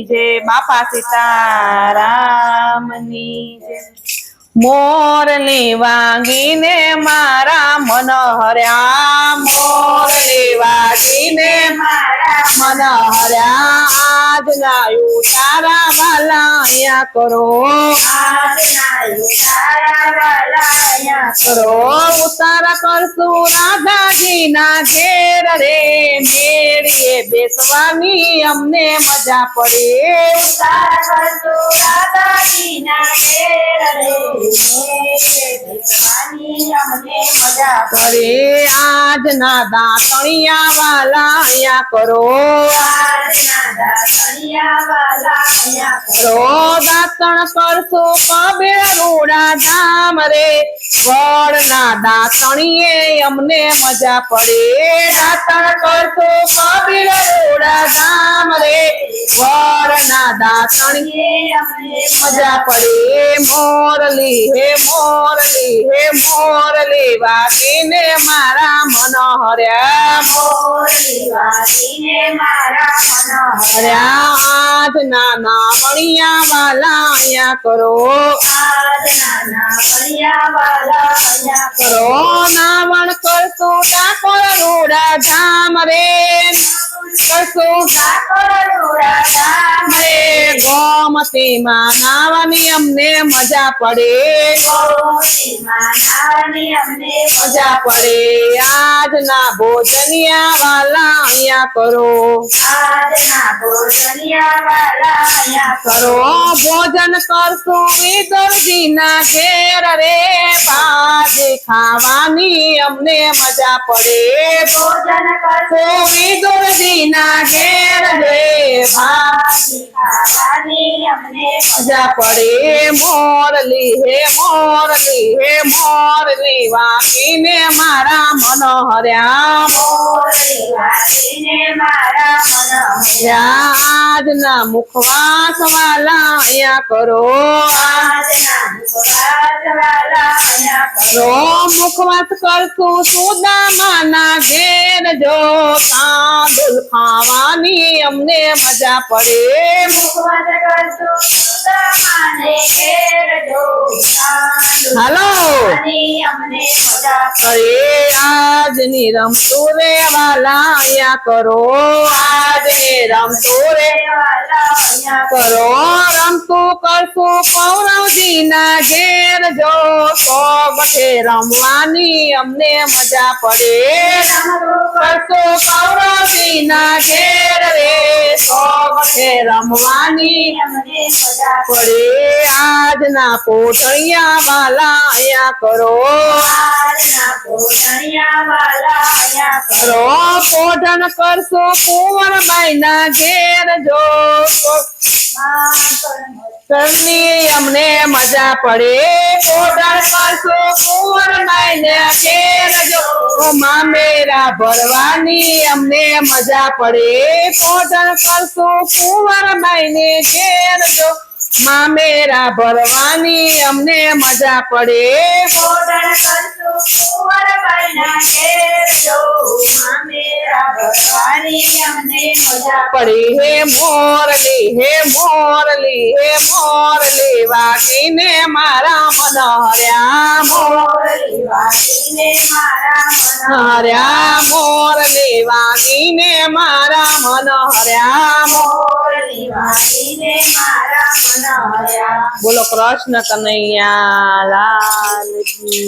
जय बापा सीतारामनी जय। मोरली वागीने मारा मन हर्या मोरली वागीने मारा मन हर्या आज नायु तारा वाला या करो आज नायु तारा वाला या करो उतारा करसु राधा जी ना घेर रे मेरिए बेसवानी अमने मजा पड़े उतारा करसु राधा जी ना घेर रे मजा करे आज ना दातणिया वाला या करो आज ना दातणिया वाला या करो दातण करसो कबीर रूड़ा धाम रे वड़ ना दातणिए अमने मजा पड़े दातण करसो कबीर रूड़ा धाम रे वड़ ना दातणिए अमने मजा पड़े मोरली हे मोरली वागीने मारा मन हर्या मोरली वागीने मारा मन हर्या आज नाना बणिया वाला या करो आज नाना बणिया वाला या करो नावण करसो डाकोर रूड़ा धाम रे करसो डाकोर रूड़ा धाम रे गोमती मां नावानी अमने मजा पड़े गोमती मां नावानी अमने मजा पड़े आज ना भोजनिया वाला या करो आज ना भोजनिया वाला या करो भोजन करसु विदुर जी ना घेर रे भाजी खावानी अमने मजा पड़े भोजन करसु विदुर जी ना घेर रे भाजी खावानी अमने मजा पड़े मोरली हे मोरली वागीने मारा मन हर्या मोरली वागीने मारा मन हर्या आज ना मुखवास वाला या करो आज ना मुखवास वाला या करो मुखवास करसु सुदामा ना घेर जो तांदुल खावानी अमने मजा पड़े मुखवास करसु सुदामा ने घेर जो हेलो अमने मजा पड़े आज निरम तोरे वाला या करो आज निरम तोरे वाला या करो रमतु करसु कौरव जी ना घेर जो सोबठे रमवानी अमने मजा पड़े करसु कौरव जी ना घेर रे सोबठे रमवानी अमने मजा पड़े आज ना पोठिया वाला या करो आज ना पोठिया वाला या करो पोठन करसो कुंवर महीना घेर जो करनी अमने मजा पड़े पोठन करसो कुंवर महीने घेर जो माँ मेरा भरवानी अमने मजा पड़े पोठन करसो कुंवर महीने घेर जो माँ मेरा भरवानी अमने मजा पड़े पोठन करसो कुंवर महीना घेर जो माँ मेरा भरवानी अमने मजा पड़े हे मोरली वागीने मारा मन हर्या मोरली वागीने मारा मन हर्या मोरली वागीने मारा मन हर्या मोरली वागीने मारा मन हर्या। बोलो कृष्ण कन्हैया लाल की।